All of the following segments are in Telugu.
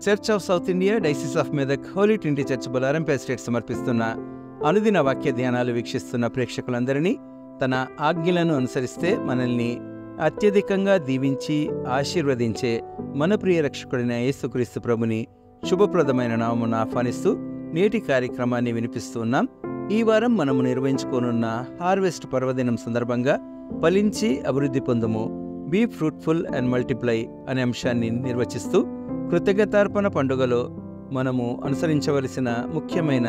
Church of South India Diocese of Medak Holy Trinity Church Bolarampet state సమర్పిస్తున్న అనుదిన వాక్య ధ్యానాలు వీక్షిస్తున్న ప్రేక్షకులందరినీ తన ఆజ్ఞలను అనుసరిస్తే మనల్ని అత్యధికంగా దీవించి ఆశీర్వదించే మన ప్రియ రక్షకుడైన యేసుక్రీస్తు ప్రభుని శుభప్రదమైన నామమున ఆహ్వానిస్తూ నేటి కార్యక్రమాన్ని వినిపిస్తూ ఉన్నాం. ఈ వారం మనము నిర్వహించుకోనున్న హార్వెస్ట్ పర్వదినం సందర్భంగా ఫలించి అభివృద్ధి పొందుము, బీ ఫ్రూట్ఫుల్ అండ్ మల్టిప్లై అనే అంశాన్ని నిర్వచిస్తూ కృతజ్ఞతార్పణ పండుగలో మనము అనుసరించవలసిన ముఖ్యమైన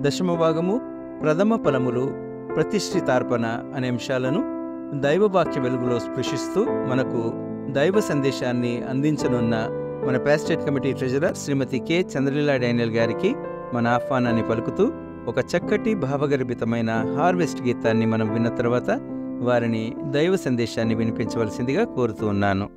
దశమభాగము, ప్రథమ ఫలములు, ప్రతిష్ఠితార్పణ అనే అంశాలను దైవవాక్య వెలుగులో స్పృశిస్తూ మనకు దైవ సందేశాన్ని అందించనున్న మన పాస్టేట్ కమిటీ ట్రెజరర్ శ్రీమతి కె చంద్రలీలా డానియల్ గారికి మన ఆహ్వానాన్ని పలుకుతూ ఒక చక్కటి భావగర్భితమైన హార్వెస్ట్ గీతాన్ని మనం విన్న తర్వాత వారిని దైవ సందేశాన్ని వినిపించవలసిందిగా కోరుతూ ఉన్నాను.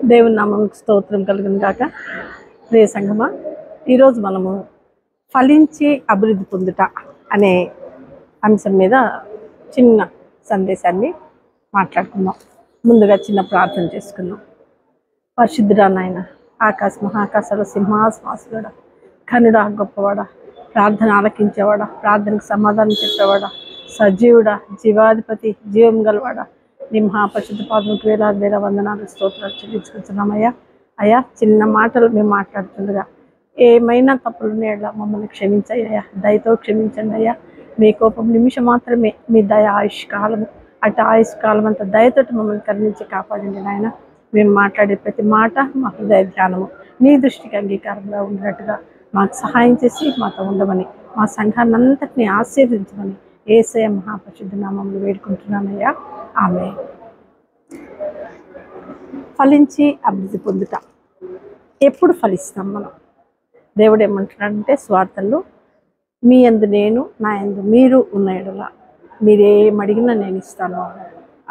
దేవుని నామమునకు స్తోత్రం కలుగును గాక. ప్రియ సంగమా, ఈరోజు మనము ఫలించి అభివృద్ధి పొందుట అనే అంశం మీద చిన్న సందేశాన్ని మాట్లాడుకుందాం. ముందుగా చిన్న ప్రార్థన చేసుకుందాం. పరిశుద్ధుడా నాయన, ఆకాశ మహాకాశాల సింహాసనాసుడా, కనుడా, గొప్పవాడా, ప్రార్థన ఆలకించేవాడా, ప్రార్థనకు సమాధానం చెప్పేవాడా, సజీవుడా, జీవాధిపతి, జీవం గలవాడా, నీ మహాపరిశుద్ధ పాదములకు వేలాది వేల వందనాలు స్తోత్రాలు చెల్లించుకుంటున్నామయ్యా. అయ్యా, చిన్న మాటలు మేము మాట్లాడుతుండగా ఏమైనా తప్పులున్నాయా మమ్మల్ని క్షమించయ్యా, దయతో క్షమించండి అయ్యా. మీ కోపం నిమిషం మాత్రమే, మీ దయ ఆయుష్కాలము, అటు ఆయుష్కాలం అంతా దయతోటి మమ్మల్ని కరుణించి కాపాడండి నాయన. మేము మాట్లాడే ప్రతి మాట మా హృదయ ధ్యానము నీ దృష్టికి అంగీకారంగా ఉన్నట్టుగా మాకు సహాయం చేసి మాతో ఉండమని, మా సంఘాన్ని అంతటినీ ఆశీర్వదించమని యేసయ్య మహాపరిశుద్ధ నామములో వేడుకుంటున్నానయ్యా. ఆమె ఫలించి అభివృద్ధి పొందుట. ఎప్పుడు ఫలిస్తాం మనం? దేవుడు ఏమంటున్నాడంటే స్వార్థంలో, మీ యందు నేను, నా యందు మీరు ఉన్న యెడల మీరేం అడిగినా నేను ఇస్తాను.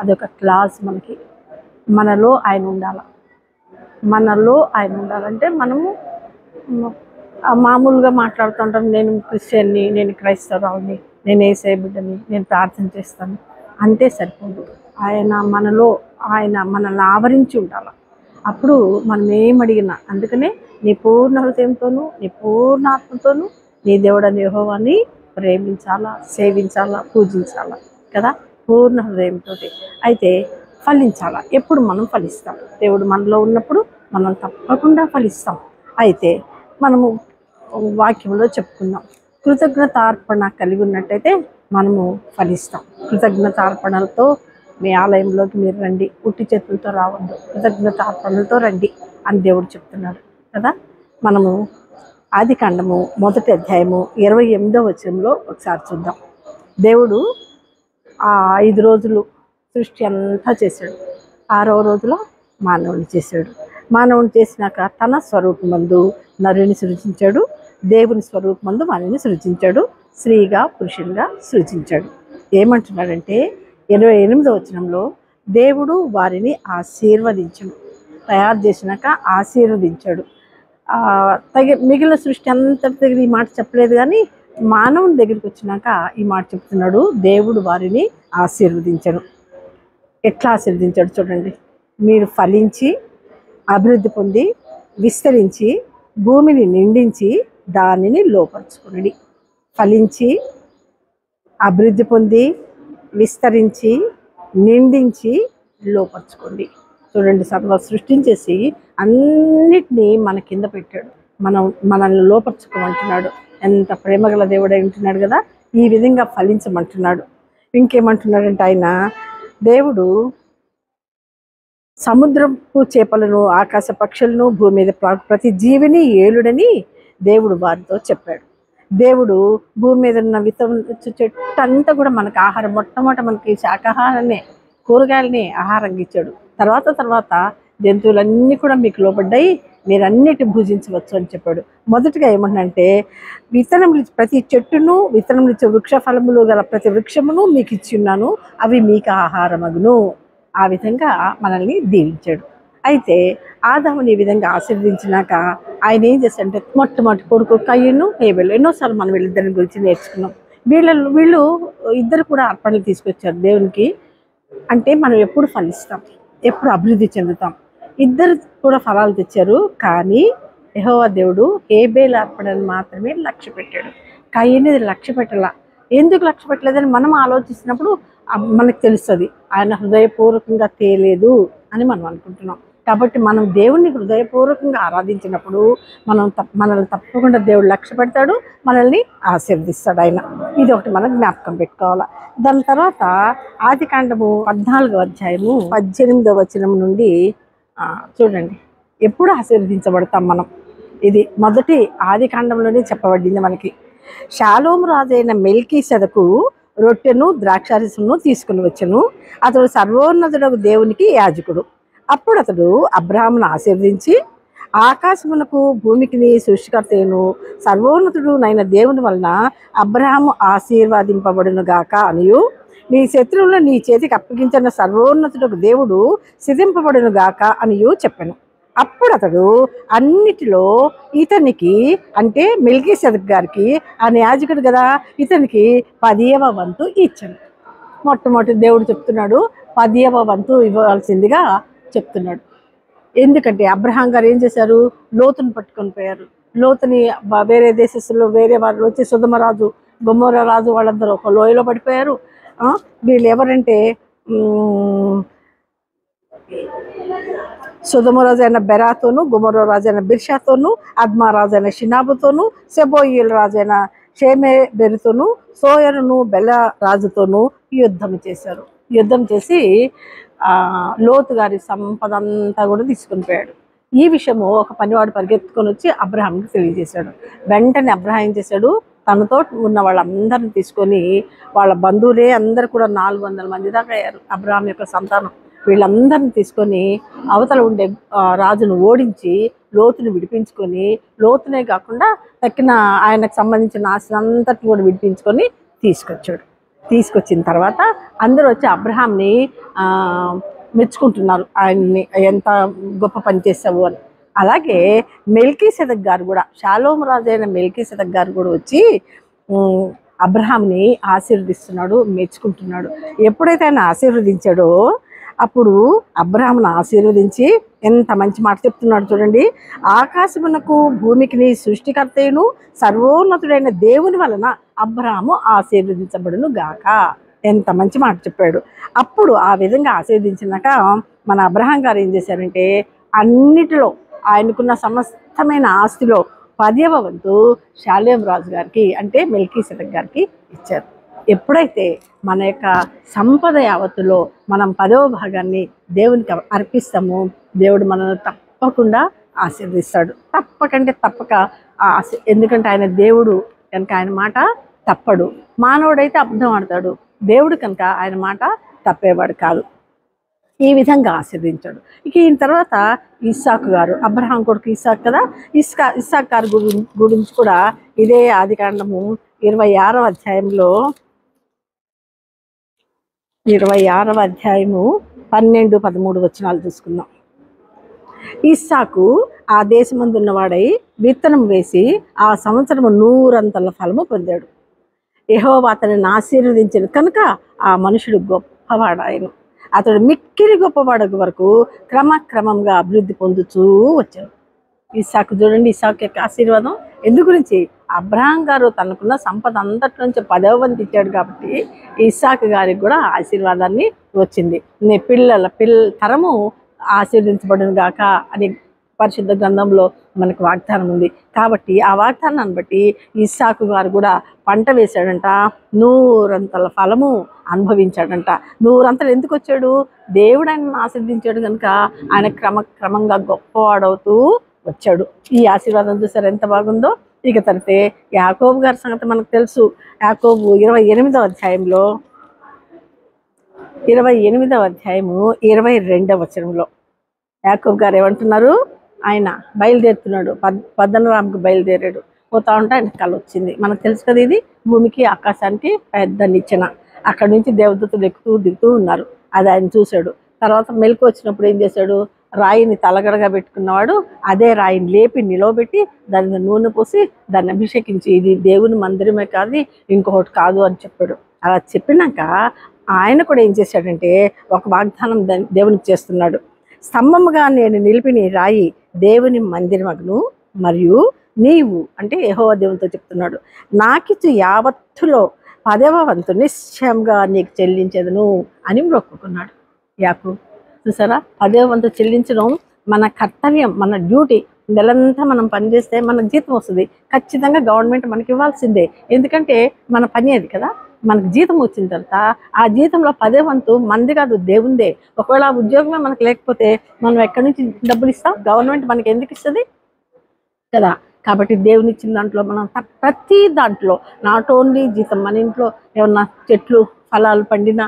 అదొక క్లాస్ మనకి. మనలో ఆయన ఉండాల. మనలో ఆయన ఉండాలంటే మనము మామూలుగా మాట్లాడుతుంటాం, నేను క్రిస్టియన్ని, నేను క్రైస్తవురాలని, నేను యేసయ్య బిడ్డని, నేను ప్రార్థన చేస్తాను అంతే సరిపోదు. ఆయన మనల్ని ఆవరించి ఉండాలి. అప్పుడు మనం ఏమడిగినా, అందుకనే నీ పూర్ణ హృదయంతోనూ నీ పూర్ణ ఆత్మతోనూ నీ దేవుడని యెహోవాని ప్రేమించాలా, సేవించాలా, పూజించాలా కదా, పూర్ణ హృదయంతో. అయితే ఫలించాలా. ఎప్పుడు మనం ఫలిస్తాం? దేవుడు మనలో ఉన్నప్పుడు మనం తప్పకుండా ఫలిస్తాం. అయితే మనము వాక్యంలో చెప్పుకుందాం, కృతజ్ఞతార్పణ కలిగి ఉన్నట్టయితే మనము ఫలిస్తాం. కృతజ్ఞతార్పణలతో మీ ఆలయంలోకి మీరు రండి, ఉట్టి చేతులతో రావద్దు, కృతజ్ఞతార్పణలతో రండి అని దేవుడు చెప్తున్నాడు కదా. మనము ఆదికాండము 1వ అధ్యాయము 28వ వచనంలో ఒకసారి చూద్దాం. దేవుడు ఆ 5 రోజులు సృష్టి అంతా చేశాడు. 6వ రోజులో మానవుని చేశాడు. మానవుని చేసినాక తన స్వరూపమందు నరుని సృజించాడు, దేవుని స్వరూపమందు వారిని సృజించాడు, స్త్రీగా పురుషునిగా సృజించాడు. ఏమంటున్నాడంటే 28వ వచనంలో, దేవుడు వారిని ఆశీర్వదించను. తయారు చేసినాక ఆశీర్వదించాడు. మిగిలిన సృష్టి అంతటి దగ్గర ఈ మాట చెప్పలేదు, కానీ మానవుని దగ్గరికి వచ్చినాక ఈ మాట చెప్తున్నాడు, దేవుడు వారిని ఆశీర్వదించను. ఎట్లా ఆశీర్వదించాడు చూడండి. మీరు ఫలించి అభివృద్ధి పొంది విస్తరించి భూమిని నిండించి దానిని లోపరుచుకునండి. ఫలించి అభివృద్ధి పొంది విస్తరించి నిండించి లోపరుచుకోండి. చూడండి, సర్వ సృష్టించేసి అన్నిటినీ మన కింద పెట్టాడు. మనల్ని లోపరుచుకోమంటున్నాడు. ఎంత ప్రేమగల దేవుడై ఉంటున్నాడు కదా. ఈ విధంగా ఫలించమంటున్నాడు. ఇంకేమంటున్నాడంటే ఆయన దేవుడు సముద్రపు చేపలను, ఆకాశ పక్షులను, భూమి మీద ప్రతి జీవిని ఏలుడని దేవుడు వారితో చెప్పాడు. దేవుడు భూమి మీద ఉన్న చెట్టు అంతా కూడా మనకు ఆహారం, మొట్టమొదట మనకి శాకాహారాన్ని, కూరగాయలని ఆహారంగా ఇచ్చాడు. తర్వాత జంతువులన్నీ కూడా మీకు లోబడ్డాయి, మీరన్నిటి భుజించవచ్చు అని చెప్పాడు. మొదటిగా ఏమంటే విత్తనములు, ప్రతి చెట్టును విత్తనములు ఇచ్చే వృక్ష ఫలములు గల ప్రతి వృక్షమును మీకు ఇచ్చి ఉన్నాను, అవి మీకు ఆహారమగును. ఆ విధంగా మనల్ని దీవించాడు. అయితే ఆదాముని ఈ విధంగా ఆశీర్వదించినాక ఆయన ఏం చేస్తాడంటే మొట్టమొదటి కొడుకు కయ్యను, హేబెలు. ఎన్నోసార్లు మనం వీళ్ళిద్దరిని గురించి నేర్చుకున్నాం. వీళ్ళు ఇద్దరు కూడా అర్పణలు తీసుకొచ్చారు దేవునికి. అంటే మనం ఎప్పుడు ఫలిస్తాం, ఎప్పుడు అభివృద్ధి చెందుతాం. ఇద్దరు కూడా ఫలాలు తెచ్చారు, కానీ యెహోవా దేవుడు హేబెలు అర్పణను మాత్రమే లక్ష్య పెట్టాడు. కయ్యనిది లక్ష్య పెట్టాల. ఎందుకు లక్ష్య పెట్టలేదని మనం ఆలోచిస్తున్నప్పుడు మనకు తెలుస్తుంది, ఆయన హృదయపూర్వకంగా తేలేదు అని మనం అనుకుంటున్నాం. కాబట్టి మనం దేవుణ్ణి హృదయపూర్వకంగా ఆరాధించినప్పుడు మనల్ని తప్పకుండా దేవుడు లక్ష్య పెడతాడు, మనల్ని ఆశీర్వదిస్తాడు ఆయన. ఇది ఒకటి మనం జ్ఞాపకం పెట్టుకోవాలి. దాని తర్వాత ఆదికాండము 14వ అధ్యాయము 18వ వచనం నుండి చూడండి, ఎప్పుడు ఆశీర్వదించబడతాం మనం. ఇది మొదటి ఆదికాండంలోనే చెప్పబడింది మనకి. షాలోము రాజైన మెల్కీసెదకు రొట్టెను ద్రాక్షారసమును తీసుకుని వచ్చెను. అతడు సర్వోన్నతుడకు దేవునికి యాజకుడు. అప్పుడు అతడు అబ్రాహామును ఆశీర్వదించి, ఆకాశమునకు భూమికిని సృష్టికర్తను సర్వోన్నతుడు నైన దేవుని వలన అబ్రాహాము ఆశీర్వాదింపబడును గాక అనియు, నీ శత్రువులను నీ చేతికి అప్పగించిన సర్వోన్నతుడకు దేవుడు సిద్ధింపబడును గాక అనియు చెప్పాను. అప్పుడు అతడు అన్నిటిలో ఇతనికి, అంటే మెల్కీసెదెకు గారికి, ఆ యాజకుడు కదా, ఇతనికి 10వ వంతు ఇచ్చాను. మొట్టమొదటి దేవుడు చెప్తున్నాడు, 10వ వంతు ఇవ్వాల్సిందిగా చెప్తున్నాడు. ఎందుకంటే అబ్రహాం గారు ఏం చేశారు, లోతుని పట్టుకొని పోయారు. లోతుని వేరే దేశస్తులు వేరే వాళ్ళు వచ్చి సొదొమ గొమొర్రా రాజు వాళ్ళందరూ ఒక లోయలో పడిపోయారు. వీళ్ళు ఎవరంటే సొదొమ రాజు అయిన బెరాతోను, గొమొర్రా రాజు అయిన బిర్షాతోను, అద్మా రాజు అయిన షినాబుతోను, సెబోయిల్ రాజు అయిన షేమెబెరుతోను, సోయరును బెల రాజుతోను యుద్ధం చేశారు. యుద్ధం చేసి లోతు గారి సంపద అంతా కూడా తీసుకుని పోయాడు. ఈ విషయము ఒక పనివాడు పరిగెత్తుకొని వచ్చి అబ్రహాంకి తెలియజేశాడు. వెంటనే అబ్రహాం ఏం చేశాడు, తనతో ఉన్న వాళ్ళందరిని తీసుకొని, వాళ్ళ బంధువులే అందరు కూడా 400 మంది దాకా అయ్యారు అబ్రహాం యొక్క సంతానం. వీళ్ళందరిని తీసుకొని అవతల ఉండే రాజును ఓడించి లోతుని విడిపించుకొని, లోతునే కాకుండా తక్కిన ఆయనకు సంబంధించిన ఆస్తి అంతటిని కూడా విడిపించుకొని తీసుకొచ్చాడు. తీసుకొచ్చిన తర్వాత అందరూ వచ్చి అబ్రహాంని మెచ్చుకుంటున్నారు, ఆయన్ని ఎంత గొప్ప పని చేసావు అని. అలాగే మెల్కీసెదెక్ గారు కూడా, షాలోము రాజు అయిన మెల్కీసెదెక్ గారు కూడా వచ్చి అబ్రహాంని ఆశీర్వదిస్తున్నాడు, మెచ్చుకుంటున్నాడు. ఎప్పుడైతే ఆయన ఆశీర్వదించాడో అప్పుడు అబ్రహాంను ఆశీర్వదించి ఎంత మంచి మాట చెప్తున్నాడు చూడండి. ఆకాశమునకు భూమికి సృష్టికర్తయును సర్వోన్నతుడైన దేవుని వలన అబ్రహాము ఆశీర్వదించబడును గాక. ఎంత మంచి మాట చెప్పాడు. అప్పుడు ఆ విధంగా ఆశీర్వదించినాక మన అబ్రహాం గారు ఏం చేశారంటే, అన్నిటిలో ఆయనకున్న సమస్తమైన ఆస్తిలో 10వ వంతు షాలేం రాజు గారికి అంటే మెల్కీసెదెక్ గారికి ఇచ్చారు. ఎప్పుడైతే మన యొక్క సంపద యావత్తులో మనం 10వ భాగాన్ని దేవునికి అర్పిస్తామో దేవుడు మనల్ని తప్పకుండా ఆశీర్వదిస్తాడు. తప్పక ఎందుకంటే ఆయన దేవుడు కనుక ఆయన మాట తప్పడు. మానవుడైతే అబద్ధం ఆడతాడు, దేవుడు కనుక ఆయన మాట తప్పేవాడు కాదు. ఈ విధంగా ఆశీర్వదించాడు. ఇక ఈయన తర్వాత ఇస్సాకు గారు, అబ్రహాం కొడుకు ఇస్సాకు కదా, ఇస్సాకు గారి గురించి కూడా ఇదే ఆదికాండము 26వ అధ్యాయంలో 26వ అధ్యాయము 12, 13 వచనాలు చూసుకుందాం. ఇస్సాకు ఆ దేశమందు ఉన్నవాడై విత్తనం వేసి ఆ సంవత్సరము 100 ఫలము పొందాడు. యెహోవా అతనిని ఆశీర్వదించిన కనుక ఆ మనుషుడు గొప్పవాడాయను. అతడు మిక్కిలి గొప్పవాడకు వరకు క్రమక్రమంగా అభివృద్ధి పొందుతూ వచ్చాడు. ఇస్సాకు చూడండి, ఇస్సాకు యొక్క ఆశీర్వాదం ఎందు గురించి, అబ్రహాం గారు తనకున్న సంపద అంతటి నుంచి 10వ వంతు ఇచ్చాడు కాబట్టి ఇస్సాకు గారికి కూడా ఆశీర్వాదాన్ని వచ్చింది. పిల్లల తరము ఆశీర్వదించబడును గాక అని పరిశుద్ధ గ్రంథంలో మనకు వాగ్దానం ఉంది. కాబట్టి ఆ వాగ్దానాన్ని బట్టి ఇస్సాకు గారు కూడా పంట వేశాడంట, 100 ఫలము అనుభవించాడంట. 100 ఎందుకు వచ్చాడు, దేవుడు ఆయనను ఆశీర్వదించాడు కనుక ఆయన క్రమంగా గొప్పవాడవుతూ వచ్చాడు. ఈ ఆశీర్వాదం చూసారు ఎంత బాగుందో. ఇక తర్వాత యాకోబు గారి సంగతి మనకు తెలుసు. యాకోబు 28వ అధ్యాయంలో 22వ వచనంలో యాకోబు గారు ఏమంటున్నారు, ఆయన బయలుదేరుతున్నాడు, పద్దనరాముకు బయలుదేరాడు. పోతా ఉంటే ఆయన కళ వచ్చింది. మనకు తెలుసు కదా, ఇది భూమికి ఆకాశానికి పెద్ద నిచ్చెన. అక్కడి నుంచి దేవదూతలు ఎక్కుతూ దిగుతూ ఉన్నారు. అది ఆయన చూశాడు. తర్వాత మెలకు వచ్చినప్పుడు ఏం చేశాడు, రాయిని తలగడగా పెట్టుకున్నవాడు అదే రాయిని లేపి నిలవబెట్టి దాని మీద నూనె పోసి దాన్ని అభిషేకించి, ఇది దేవుని మందిరమే కాదు ఇంకొకటి కాదు అని చెప్పాడు. అలా చెప్పినాక ఆయన కూడా ఏం చేశాడంటే ఒక వాగ్దానం దేవునికి చేస్తున్నాడు. స్తంభముగా నేను నిలిపిన రాయి దేవుని మందిరమగును, మరియు నీవు అంటే యెహోవా దేవునితో చెప్తున్నాడు, నాకిచ్చు యావత్తులో 10వ వంతు నిశ్చయంగా నీకు చెల్లించేదను అని మొక్కుకున్నాడు యాకోబు. చూసారా, 10వ వంతు చెల్లించడం మన కర్తవ్యం, మన డ్యూటీ. నెలంతా మనం పనిచేస్తే మనకు జీతం వస్తుంది. ఖచ్చితంగా గవర్నమెంట్ మనకి ఇవ్వాల్సిందే, ఎందుకంటే మన పని అది కదా. మనకు జీతం వచ్చిన తర్వాత ఆ జీతంలో 10వ వంతు మంది కాదు, దేవుందే. ఒకవేళ ఆ ఉద్యోగమే మనకు లేకపోతే మనం ఎక్కడి నుంచి డబ్బులు ఇస్తాం, గవర్నమెంట్ మనకి ఎందుకు ఇస్తుంది కదా. కాబట్టి దేవుని ఇచ్చిన దాంట్లో మనం ప్రతి దాంట్లో నాట్ ఓన్లీ జీతం, మన ఇంట్లో ఏమన్నా చెట్లు ఫలాలు పండినా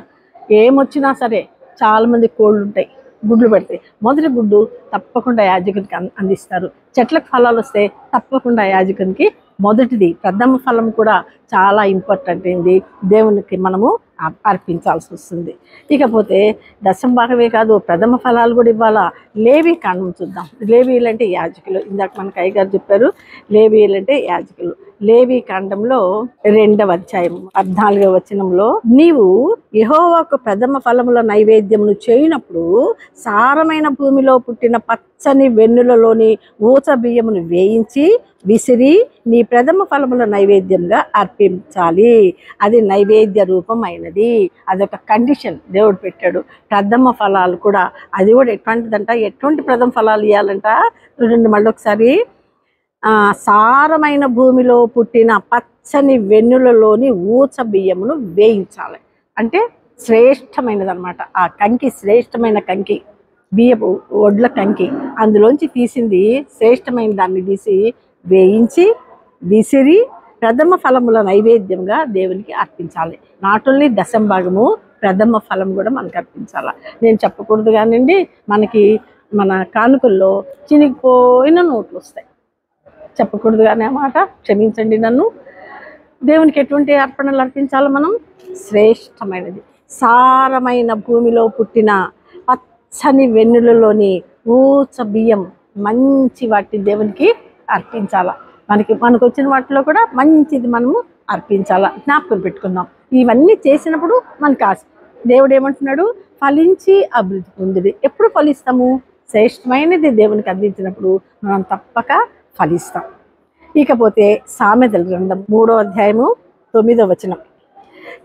ఏమొచ్చినా సరే, చాలామంది కోళ్ళు ఉంటాయి, గుడ్లు పెడతాయి. మొదటి గుడ్డు తప్పకుండా యాజకుడికి అందిస్తారు. చెట్లకు ఫలాలు వస్తే తప్పకుండా యాజకునికి మొదటిది ప్రథమ ఫలం కూడా చాలా ఇంపార్టెంట్ అయింది, దేవునికి మనము అర్పించాల్సి వస్తుంది. ఇకపోతే దశంభాగమే కాదు, ప్రథమ ఫలాలు కూడా ఇవ్వాలా. లేవి కాండం చూద్దాం. లేవీలు అంటే యాజకులు. ఇందాక మనకు అయ్యగారు చెప్పారు, లేవీలు అంటే యాజకులు. లేవి కాండంలో 2వ అధ్యాయం 14వ వచనంలో, నీవు యెహోవాకు ప్రథమ ఫలముల నైవేద్యమును చేయనప్పుడు సారమైన భూమిలో పుట్టిన పచ్చని వెన్నులలోని ఊచ బియ్యమును వేయించి విసిరి నీ ప్రథమ ఫలముల నైవేద్యంగా అర్పించాలి. అది నైవేద్య రూపమైనది. అదొక కండిషన్ దేవుడు పెట్టాడు. ప్రథమ ఫలాలు కూడా, అది కూడా ఎటువంటిదంట, ఎటువంటి ప్రథమ ఫలాలు ఇవ్వాలంట చూడండి మళ్ళీ ఒకసారి. సారమైన భూమిలో పుట్టిన పచ్చని వెన్నులలోని ఊచ బియ్యమును వేయించాలి. అంటే శ్రేష్టమైనది అనమాట. ఆ కంకి శ్రేష్టమైన కంకి, బియ్యపు వడ్ల కంకి, అందులోంచి తీసింది శ్రేష్టమైన దాన్ని తీసి వేయించి విసిరి ప్రథమ ఫలముల నైవేద్యంగా దేవునికి అర్పించాలి. నాట్ ఓన్లీ దశంభాగము, ప్రథమ ఫలం కూడా మనకు అర్పించాలి. నేను చెప్పకూడదు కానివ్వండి, మనకి మన కానుకల్లో చినిగిపోయిన నోట్లు వస్తాయి. చెప్పకూడదు కానీ ఆ మాట, క్షమించండి నన్ను. దేవునికి ఎటువంటి అర్పణలు అర్పించాలో మనం? శ్రేష్టమైనది, సారమైన భూమిలో పుట్టిన పచ్చని వెన్నులలోని ఊచ బియ్యం, మంచి వాటిని దేవునికి అర్పించాల. మనకు వచ్చిన వాటిలో కూడా మంచిది మనము అర్పించాలా. జ్ఞాపకం పెట్టుకుందాం. ఇవన్నీ చేసినప్పుడు మనకు ఆశ. దేవుడు ఏమంటున్నాడు? ఫలించి అభివృద్ధి పొందుడి. ఎప్పుడు ఫలిస్తాము? శ్రేష్టమైనది దేవునికి అందించినప్పుడు మనం తప్పక ఫలిస్తాం. ఇకపోతే సామెతల గ్రంథం 3వ అధ్యాయము 9వ వచనం,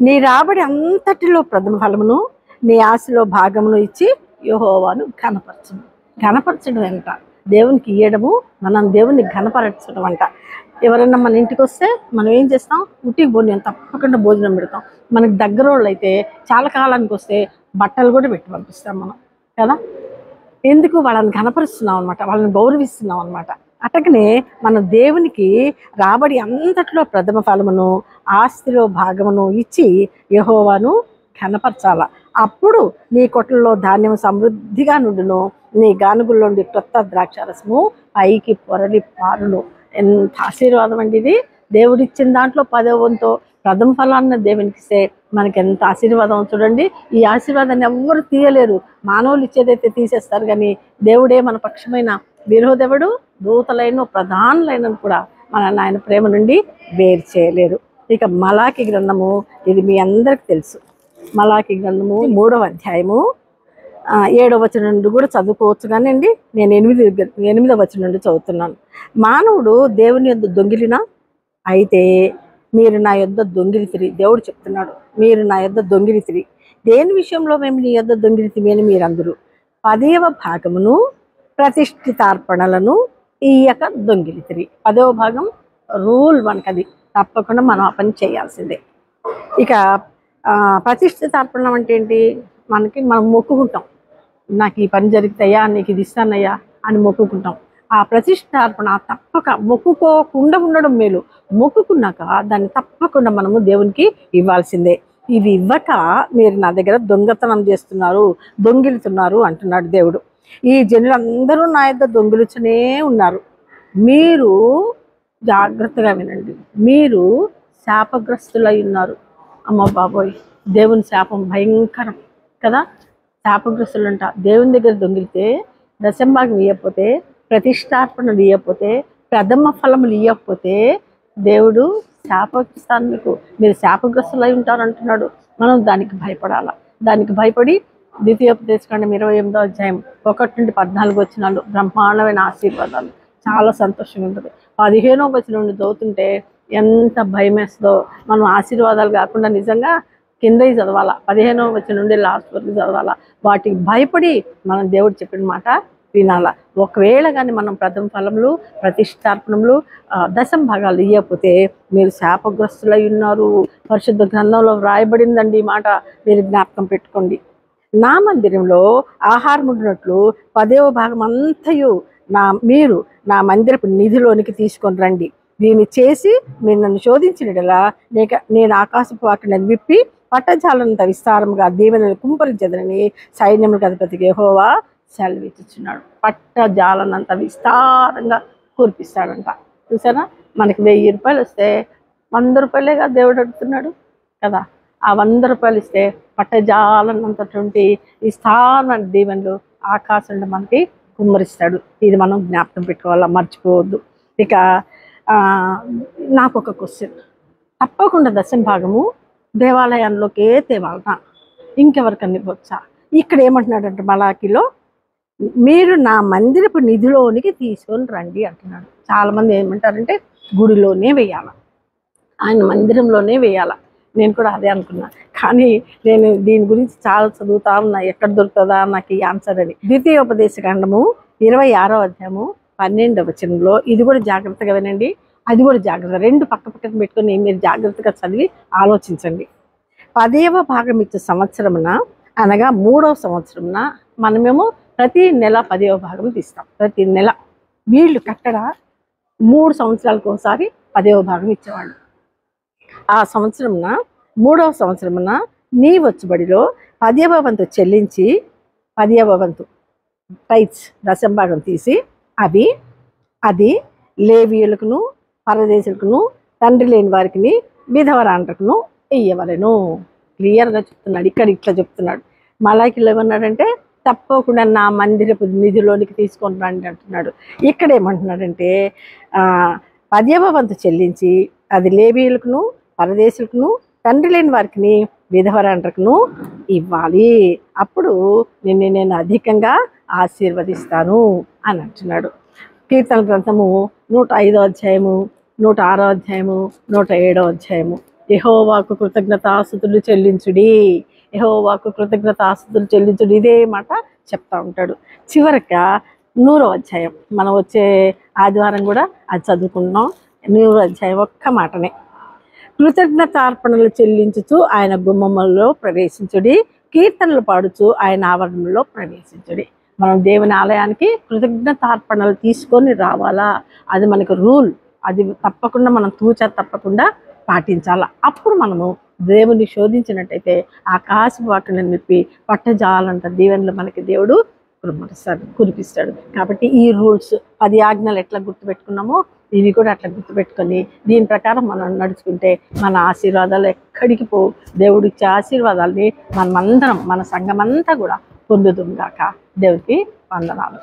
నీ రాబడి అంతటిలో ప్రథమ ఫలమును నీ ఆశలో భాగమును ఇచ్చి యెహోవాను ఘనపరచును. ఘనపరచడం అంట, దేవునికి ఇయ్యడము, మనం దేవుని ఘనపరచడం అంట. ఎవరన్నా మన ఇంటికి వస్తే మనం ఏం చేస్తాం? ఉట్టికి భోజనం, తప్పకుండా భోజనం పెడతాం. మనకు దగ్గర వాళ్ళు అయితే చాలా కాలానికి వస్తే బట్టలు కూడా పెట్టి పంపిస్తాం మనం కదా. ఎందుకు? వాళ్ళని ఘనపరుస్తున్నాం అనమాట, వాళ్ళని గౌరవిస్తున్నాం అనమాట. అటకనే మన దేవునికి రాబడి అంతట్లో ప్రథమ ఫలమును ఆస్తిలో భాగమును ఇచ్చి యెహోవాను ఘనపరచాల. అప్పుడు నీ కొట్లలో ధాన్యం సమృద్ధిగా నుండును, నీ గానుగుల్లోండి కొత్త ద్రాక్షారసము పైకి పొరలి పారును. ఎంత ఆశీర్వాదం అండి ఇది! దేవుడిచ్చిన దాంట్లో 10వ వంతు ప్రథమ ఫలాన్ని దేవునికి ఇస్తే మనకి ఎంత ఆశీర్వాదం చూడండి. ఈ ఆశీర్వాదాన్ని ఎవ్వరు తీయలేరు. మానవులు ఇచ్చేదైతే తీసేస్తారు, కానీ దేవుడే మన పక్షమైన విరోధెవడు, దూతలైన ప్రధానులైన కూడా మన ఆయన ప్రేమ నుండి వేరు చేయలేరు. ఇక మలాకి గ్రంథము, ఇది మీ అందరికి తెలుసు. మలాకి గ్రంథము 3వ అధ్యాయము 7వ వచనం నుండి కూడా చదువుకోవచ్చు కానివ్వండి. నేను 8వ వచనం నుండి చదువుతున్నాను. మానవుడు దేవుని యొద్ద దొంగిలినా అయితే మీరు నా యొద్ద దొంగిలితిరి. దేవుడు చెప్తున్నాడు, మీరు నా యొద్ద దొంగిలితిరి. దేని విషయంలో మేము నీ యొద్ద దొంగిలితివి అని మీరందరూ 10వ భాగమును ప్రతిష్ఠితార్పణలను ఇయ్యక దొంగిలితిరి. 10వ భాగం రూల్ మనకది, తప్పకుండా మనం ఆ పని చేయాల్సిందే. ఇక ప్రతిష్ఠితార్పణం అంటే ఏంటి? మనం మొక్కుకుంటాం, నాకు ఈ పని జరుగుతాయా, నీకు ఇది ఇస్తానయ్యా అని మొక్కుకుంటాం. ఆ ప్రతిష్ఠార్పణ తప్పక, మొక్కుకోకుండా ఉండడం మేలు, మొక్కుకున్నాక దాన్ని తప్పకుండా మనము దేవునికి ఇవ్వాల్సిందే. ఇవి ఇవ్వక మీరు నా దగ్గర దొంగతనం చేస్తున్నారు, దొంగిలుతున్నారు అంటున్నాడు దేవుడు. ఈ జనులందరూ నా యొద్ద దొంగిలుచునే ఉన్నారు. మీరు జాగ్రత్తగా వినండి, మీరు శాపగ్రస్తులై ఉన్నారు. అమ్మ బాబోయ్, దేవుని శాపం భయంకరం కదా. శాపగ్రస్తులంట. దేవుని దగ్గర దొంగిలితే, దశంభాగం ఇవ్వకపోతే, ప్రతిష్టార్పణలు ఇవ్వకపోతే, ప్రథమ ఫలములు ఇవ్వకపోతే దేవుడు శాపగ్రస్తాన్ని మీరు శాపగ్రస్తులై ఉంటారు అంటున్నాడు. మనం దానికి భయపడాలా. దానికి భయపడి ద్వితీయోపదేశకాండం 28వ అధ్యాయం 1 నుండి 14 వచనాలు బ్రహ్మాండమైన ఆశీర్వాదాలు, చాలా సంతోషంగా ఉంటుంది. 15వ వచనం నుండి చదువుతుంటే ఎంత భయం వేస్తుందో. మనం ఆశీర్వాదాలు కాకుండా నిజంగా కిందకి చదవాలా, 15వ వచనం నుండి లాస్ట్ వరకు చదవాలా. వాటికి భయపడి మనం దేవుడు చెప్పిన మాట వినాలా. ఒకవేళ కానీ మనం ప్రథమ ఫలములు, ప్రతిష్టార్పణములు, దశంభాగాలు ఇవ్వకపోతే మీరు శాపగ్రస్తులై ఉన్నారు. పరిశుద్ధ గ్రంథంలో వ్రాయబడిందండి ఈ మాట, మీరు జ్ఞాపకం పెట్టుకోండి. నా మందిరంలో ఆహారం ఉండినట్లు 10వ భాగం అంతయు మీరు నా మందిరపు నిధిలోనికి తీసుకొని రండి. దీన్ని చేసి మీరు నన్ను శోధించినలా నేను ఆకాశపు వాకిళ్లను విప్పి పట్టజాలంత విస్తారంగా దీవెనలు కుంపరించదని సైన్యములకు అధిపతికి యెహోవా సెలవిచ్చుచున్నాడు. పట్టజాలనంత విస్తారంగా కురిపిస్తాడంట. చూసారా, మనకి 1000 రూపాయలు వస్తే 100 రూపాయలేగా దేవుడు అడుగుతున్నాడు కదా. ఆ 100 రూపాయలు ఇస్తే పట్టజాలన్నంతటువంటి ఈ స్థాన దీవెనలు ఆకాశంలో మనకి కుమ్మరిస్తాడు. ఇది మనం జ్ఞాపకం పెట్టుకోవాలా, మర్చిపోవద్దు. ఇక నాకు ఒక క్వశ్చన్, తప్పకుండా దశమ భాగము దేవాలయంలోకే తేవాలనా, ఇంకెవరికన్నా ఇవ్వచ్చా? ఇక్కడ ఏమంటున్నాడంటే మలాకిలో, మీరు నా మందిరపు నిధిలోనికి తీసుకొని రండి అంటున్నాడు. చాలామంది ఏమంటారంటే గుడిలోనే వేయాల, ఆయన మందిరంలోనే వేయాల. నేను కూడా అదే అనుకున్నా, కానీ నేను దీని గురించి చాలా చదువుతా ఉన్నా, ఎక్కడ దొరుకుతుందా నాకు ఈ ఆన్సర్ అని. ద్వితీయోపదేశకాండము 26వ అధ్యాయము 12వ వచనంలో, ఇది కూడా జాగ్రత్తగా వినండి, అది కూడా జాగ్రత్త, రెండు పక్క పక్కన పెట్టుకొని మీరు జాగ్రత్తగా చదివి ఆలోచించండి. 10వ భాగం ఇచ్చే సంవత్సరమున, అనగా 3వ సంవత్సరమున మనమేమో ప్రతి నెల 10వ భాగం తీస్తాం. ప్రతి నెల వీళ్ళు కట్టడ 3 సంవత్సరాలకు ఒకసారి 10వ భాగం ఇచ్చేవాళ్ళు. ఆ సంవత్సరమున 3వ సంవత్సరమున నీ వచ్చుబడిలో 10వ వంతు చెల్లించి 10వ వంతు టైట్స్ దశంభాగం తీసి అది లేవీయులకును పరదేశులకును తండ్రి లేని వారికి విధవరాండ్రకును ఇయ్యవలెను. క్లియర్గా చెప్తున్నాడు. ఇక్కడ ఇట్లా చెప్తున్నాడు. మలాకిలో ఏమన్నాడంటే తప్పకుండా నా మందిరపు నిధిలోనికి తీసుకొని రండి అంటున్నాడు. ఇక్కడ ఏమంటున్నాడంటే 10వ వంతు చెల్లించి అది లేవీయులకును పరదేశులకును తండ్రి లేని వారికి విధవరాండ్రకును ఇవ్వాలి, అప్పుడు నేను అధికంగా ఆశీర్వదిస్తాను అని అంటున్నాడు. కీర్తన గ్రంథము 105వ అధ్యాయము 106వ అధ్యాయము 107వ అధ్యాయము. యెహోవాకు కృతజ్ఞతాస్తుతులు చెల్లించుడి, యెహోవాకు కృతజ్ఞతాస్తుతులు చెల్లించుడి, ఇదే మాట చెప్తా ఉంటాడు. చివరిగా 100వ అధ్యాయం, మనం వచ్చే ఆదివారం కూడా అది చదువుకున్నాం. 100వ అధ్యాయం ఒక్క మాటనే, కృతజ్ఞతార్పణలు చెల్లించుచు ఆయన గుమ్మములలో ప్రవేశించుడి, కీర్తనలు పాడుచు ఆయన ఆవరణలో ప్రవేశించుడి. మనం దేవుని ఆలయానికి కృతజ్ఞతార్పణలు తీసుకొని రావాలా, అది మనకు రూల్. అది తప్పకుండా మనం తప్పకుండా పాటించాలా. అప్పుడు మనము దేవుని శోధించినట్టయితే ఆకాశపు వాటిని నిప్పి పట్టజాలంత దీవెనలు మనకి దేవుడు కురిపిస్తాడు. కాబట్టి ఈ రూల్స్ 10 ఆజ్ఞలు ఎట్లా గుర్తుపెట్టుకున్నామో ఇవి కూడా అట్లా గుర్తుపెట్టుకొని దీని ప్రకారం మనం నడుచుకుంటే మన ఆశీర్వాదాలు ఎక్కడికి పోవు. దేవుడిచ్చే ఆశీర్వాదాలని మనమందరం, మన సంఘమంతా కూడా పొందుతుందాక. దేవుడికి వందనాలు.